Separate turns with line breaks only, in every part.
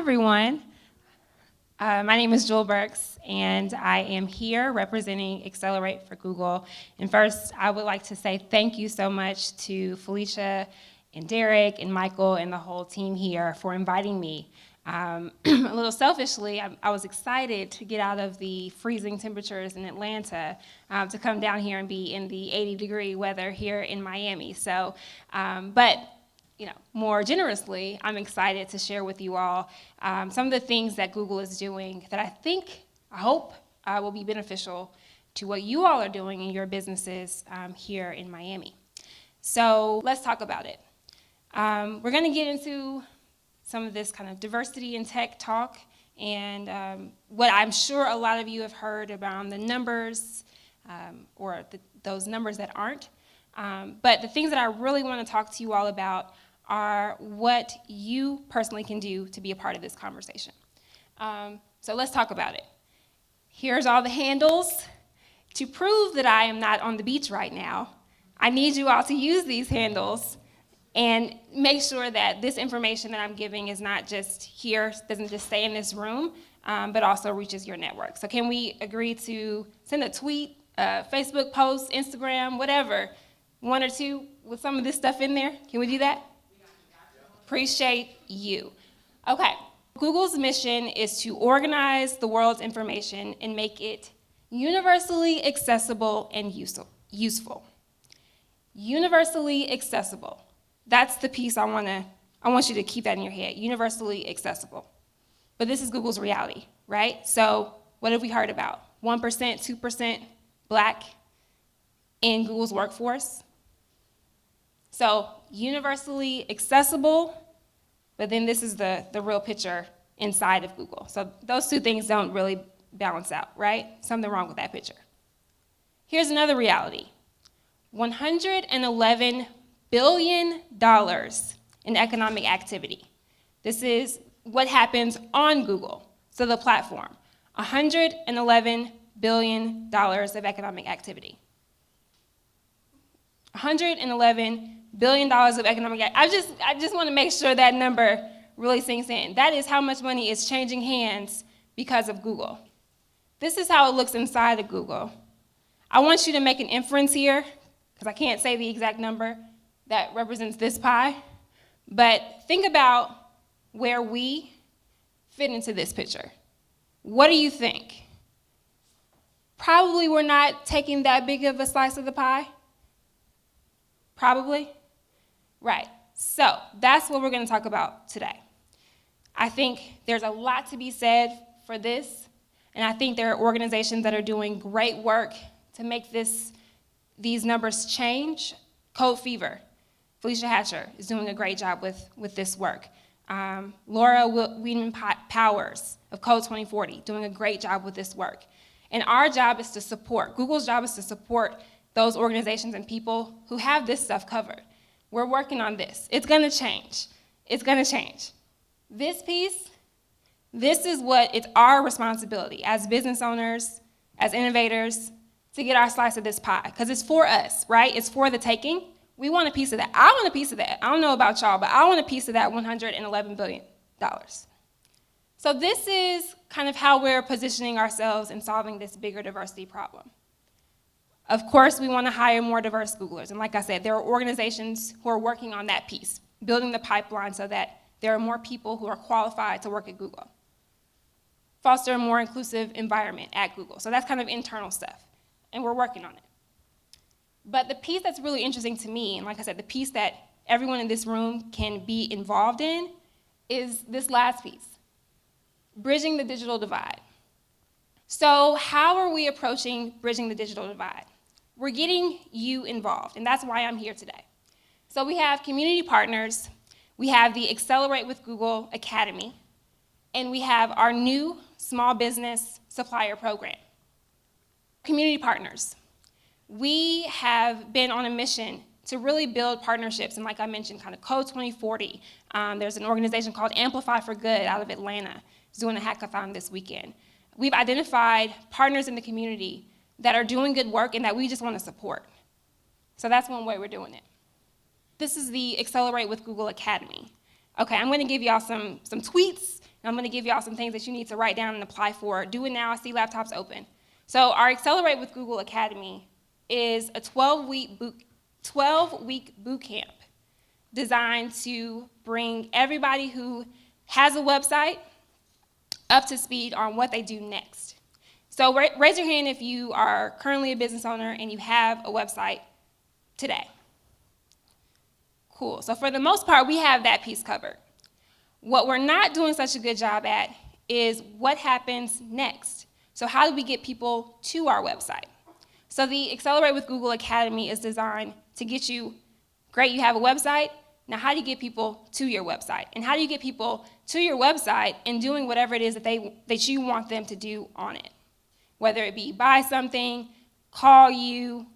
everyone. My name is Jewel Burks, and I am here representing Accelerate for Google. And first, I would like to say thank you so much to Felicia and Derek and Michael and the whole team here for inviting me. A little selfishly, I was excited to get out of the freezing temperatures in Atlanta to come down here and be in the 80-degree weather here in Miami. So, but more generously, I'm excited to share with you all some of the things that Google is doing that I hope will be beneficial to what you all are doing in your businesses here in Miami. So let's talk about it. We're going to get into some of this kind of diversity in tech talk and what I'm sure a lot of you have heard around the numbers or those numbers that aren't. But the things that I really want to talk to you all about are what you personally can do to be a part of this conversation. So let's talk about it. Here's all the handles. To prove that I am not on the beach right now, I need you all to use these handles and make sure that this information that I'm giving is not just here, doesn't just stay in this room, but also reaches your network. So can we agree to send a tweet, Facebook post, Instagram, whatever, one or two with some of this stuff in there? Can we do that? Appreciate you. Okay, Google's mission is to organize the world's information and make it universally accessible and useful. Universally accessible. That's the piece I want you to keep that in your head, universally accessible. But this is Google's reality, right? So what have we heard about? 1%, 2% Black in Google's workforce. So universally accessible, but then this is the real picture inside of Google. So those two things don't really balance out, right? Something wrong with that picture. Here's another reality. $111 billion in economic activity. This is what happens on Google, so the platform. $111 billion of economic activity. $111 billion of economic activity. I just want to make sure that number really sinks in. That is how much money is changing hands because of Google. This is how it looks inside of Google. I want you to make an inference here, because I can't say the exact number that represents this pie, but think about where we fit into this picture. What do you think? Probably we're not taking that big of a slice of the pie. Probably? Right. So that's what we're going to talk about today. I think there's a lot to be said for this, and I think there are organizations that are doing great work to make these numbers change. Code Fever, Felicia Hatcher is doing a great job with this work. Laura Wiedemann-Powers of Code 2040 doing a great job with this work. And our job is to support, Google's job is to support those organizations and people who have this stuff covered. We're working on this. It's going to change. It's going to change. This piece, this is what it's our responsibility as business owners, as innovators, to get our slice of this pie, because it's for us, right? It's for the taking. We want a piece of that. I want a piece of that. I don't know about y'all, but I want a piece of that $111 billion. So this is kind of how we're positioning ourselves in solving this bigger diversity problem. Of course, we want to hire more diverse Googlers. And like I said, there are organizations who are working on that piece, building the pipeline so that there are more people who are qualified to work at Google. Foster a more inclusive environment at Google. So that's kind of internal stuff, and we're working on it. But the piece that's really interesting to me, and like I said, the piece that everyone in this room can be involved in, is this last piece, bridging the digital divide. So how are we approaching bridging the digital divide? We're getting you involved, and that's why I'm here today. So we have community partners, we have the Accelerate with Google Academy, and we have our new small business supplier program. Community partners. We have been on a mission to really build partnerships, and like I mentioned, kind of Code 2040. There's an organization called Amplify for Good out of Atlanta. It's doing a hackathon this weekend. We've identified partners in the community that are doing good work and that we just want to support. So that's one way we're doing it. This is the Accelerate with Google Academy. Okay, I'm going to give y'all some tweets And I'm going to give y'all some things that you need to write down and apply for. Do it now. I see laptops open. So our Accelerate with Google Academy is a 12-week boot camp designed to bring everybody who has a website up to speed on what they do next. So raise your hand if you are currently a business owner and you have a website today. Cool. So for the most part, we have that piece covered. What we're not doing such a good job at is what happens next. So how do we get people to our website? So the Accelerate with Google Academy is designed to get you, great, you have a website. Now how do you get people to your website? And how do you get people to your website and doing whatever it is that you want them to do on it? Whether it be buy something, call you,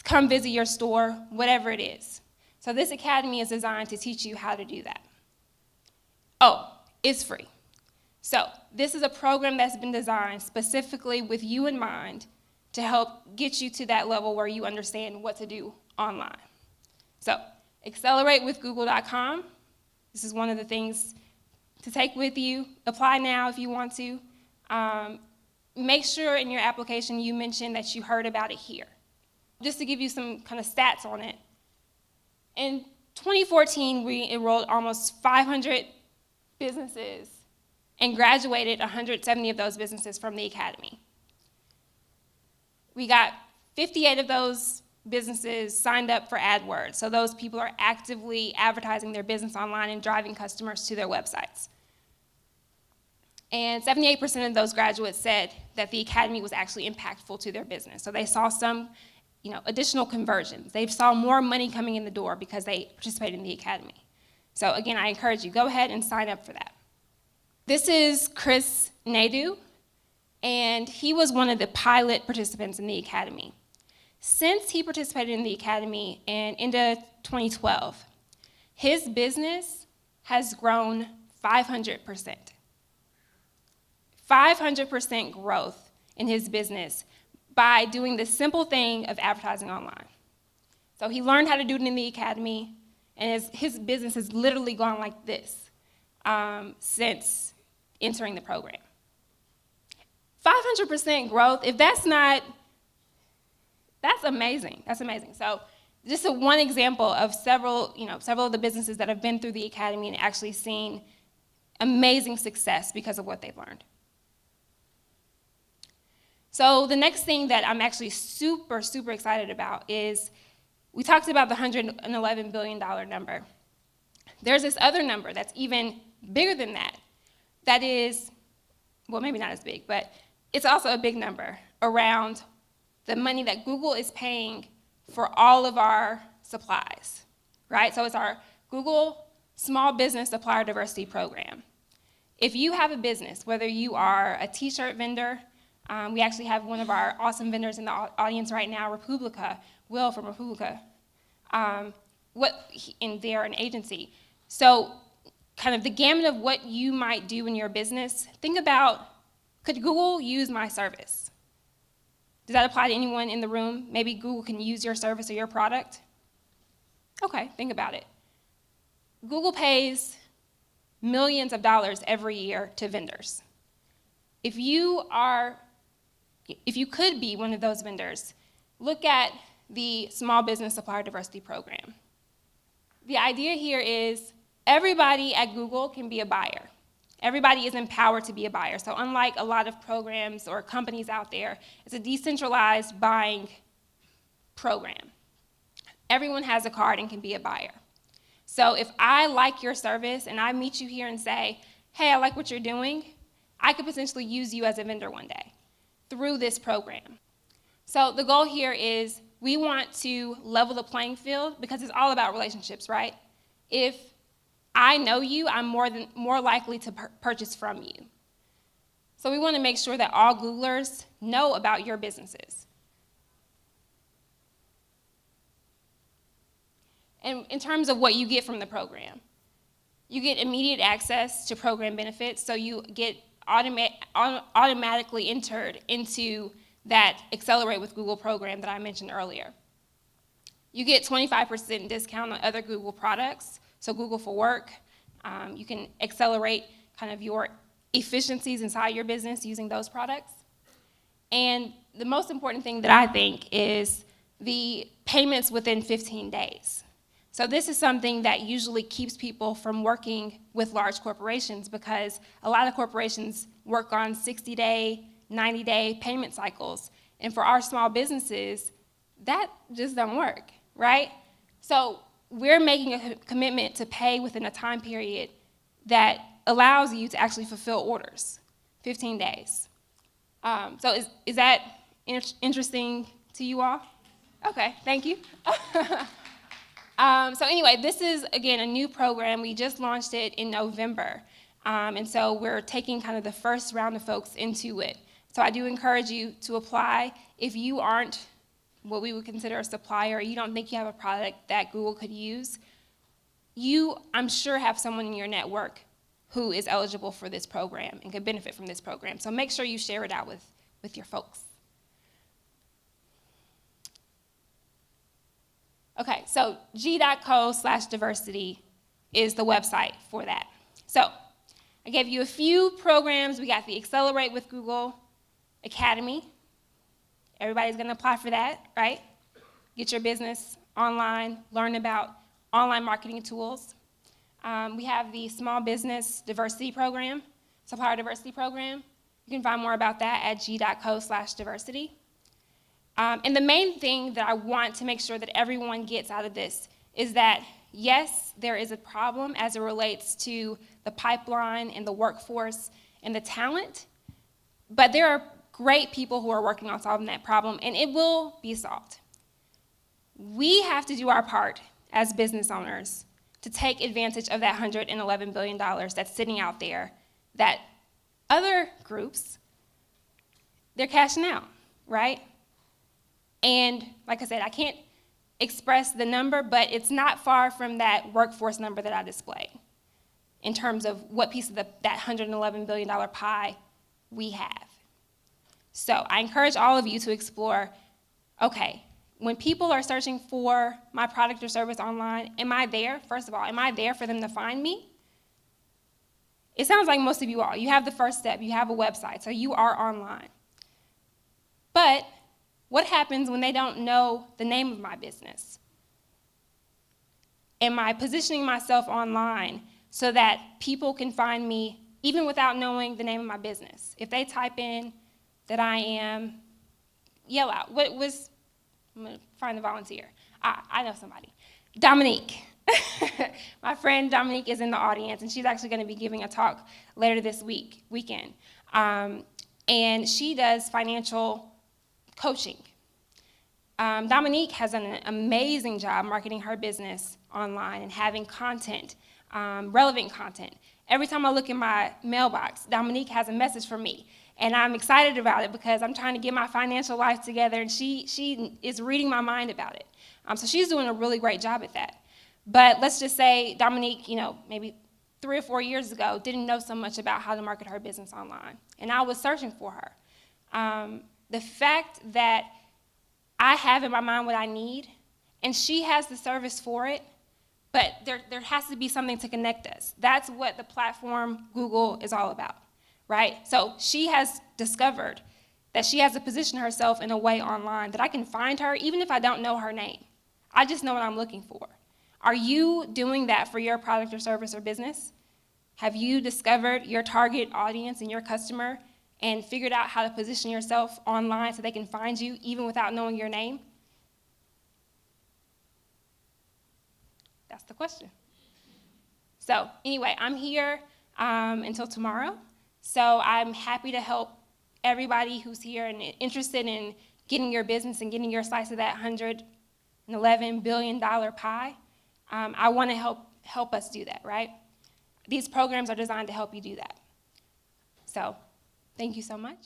come visit your store, whatever it is. So this academy is designed to teach you how to do that. Oh, it's free. So this is a program that's been designed specifically with you in mind to help get you to that level where you understand what to do online. So accelerate-with-google.com. This is one of the things to take with you. Apply now if you want to. Make sure in your application you mention that you heard about it here. Just to give you some kind of stats on it. In 2014, we enrolled almost 500 businesses and graduated 170 of those businesses from the academy. We got 58 of those businesses signed up for AdWords. So those people are actively advertising their business online and driving customers to their websites. And 78% of those graduates said that the academy was actually impactful to their business. So they saw some additional conversions. They saw more money coming in the door because they participated in the academy. So again, I encourage you, go ahead and sign up for that. This is Chris Naidu, and he was one of the pilot participants in the academy. Since he participated in the academy and into 2012, his business has grown 500%. 500% growth in his business by doing the simple thing of advertising online. So he learned how to do it in the academy, and his business has literally gone like this since entering the program. 500% growth, if that's not, that's amazing. That's amazing. So just one example of several of the businesses that have been through the academy and actually seen amazing success because of what they've learned. So the next thing that I'm actually super, super excited about is we talked about the $111 billion number. There's this other number that's even bigger than that. That is, well, maybe not as big, but it's also a big number around the money that Google is paying for all of our supplies, right? So it's our Google Small Business Supplier Diversity Program. If you have a business, whether you are a t-shirt vendor, we actually have one of our awesome vendors in the audience right now, Republica, Will from Republica. And they're an agency. So kind of the gamut of what you might do in your business, think about, could Google use my service? Does that apply to anyone in the room? Maybe Google can use your service or your product? Okay, think about it. Google pays millions of dollars every year to vendors. If you could be one of those vendors, look at the Small Business Supplier Diversity Program. The idea here is everybody at Google can be a buyer. Everybody is empowered to be a buyer. So unlike a lot of programs or companies out there, it's a decentralized buying program. Everyone has a card and can be a buyer. So if I like your service and I meet you here and say, hey, I like what you're doing, I could potentially use you as a vendor one day through this program. So the goal here is we want to level the playing field because it's all about relationships, right? If I know you, I'm more likely to purchase from you. So we want to make sure that all Googlers know about your businesses. And in terms of what you get from the program, you get immediate access to program benefits, so you get automatically entered into that Accelerate with Google program that I mentioned earlier. You get 25% discount on other Google products, so Google for Work. You can accelerate kind of your efficiencies inside your business using those products. And the most important thing that I think is the payments within 15 days. So this is something that usually keeps people from working with large corporations, because a lot of corporations work on 60-day, 90-day payment cycles. And for our small businesses, that just don't work, right? So we're making a commitment to pay within a time period that allows you to actually fulfill orders, 15 days. So is that interesting to you all? Okay, thank you. So anyway, this is, again, a new program. We just launched it in November. And so we're taking kind of the first round of folks into it. So I do encourage you to apply. If you aren't what we would consider a supplier, or you don't think you have a product that Google could use, you, I'm sure, have someone in your network who is eligible for this program and could benefit from this program. So make sure you share it out with your folks. Okay, so g.co/diversity is the website for that. So I gave you a few programs. We got the Accelerate with Google Academy. Everybody's going to apply for that, right? Get your business online, learn about online marketing tools. We have the Small Business Diversity Program, Supplier Diversity Program. You can find more about that at g.co/diversity. And the main thing that I want to make sure that everyone gets out of this is that, yes, there is a problem as it relates to the pipeline and the workforce and the talent, but there are great people who are working on solving that problem, and it will be solved. We have to do our part as business owners to take advantage of that $111 billion that's sitting out there that other groups, they're cashing out, right? And like I said, I can't express the number, but it's not far from that workforce number that I displayed in terms of what piece of that $111 billion pie we have. So I encourage all of you to explore, okay, when people are searching for my product or service online, am I there? First of all, am I there for them to find me? It sounds like most of you are. You have the first step. You have a website, so you are online. But what happens when they don't know the name of my business? Am I positioning myself online so that people can find me even without knowing the name of my business? If they type in that I am, yell out. I'm going to find the volunteer. I know somebody. Dominique. My friend Dominique is in the audience, and she's actually going to be giving a talk later this weekend. And she does financial coaching. Dominique has done an amazing job marketing her business online and having content, relevant content. Every time I look in my mailbox, Dominique has a message for me. And I'm excited about it because I'm trying to get my financial life together, and she is reading my mind about it. So she's doing a really great job at that. But let's just say Dominique, maybe 3 or 4 years ago, didn't know so much about how to market her business online. And I was searching for her. The fact that I have in my mind what I need, and she has the service for it, but there has to be something to connect us. That's what the platform Google is all about, right? So she has discovered that she has to position herself in a way online that I can find her even if I don't know her name. I just know what I'm looking for. Are you doing that for your product or service or business? Have you discovered your target audience and your customer and figured out how to position yourself online so they can find you even without knowing your name? That's the question. So anyway, I'm here until tomorrow. So I'm happy to help everybody who's here and interested in getting your business and getting your slice of that $111 billion pie. I want to help us do that, right? These programs are designed to help you do that. So thank you so much.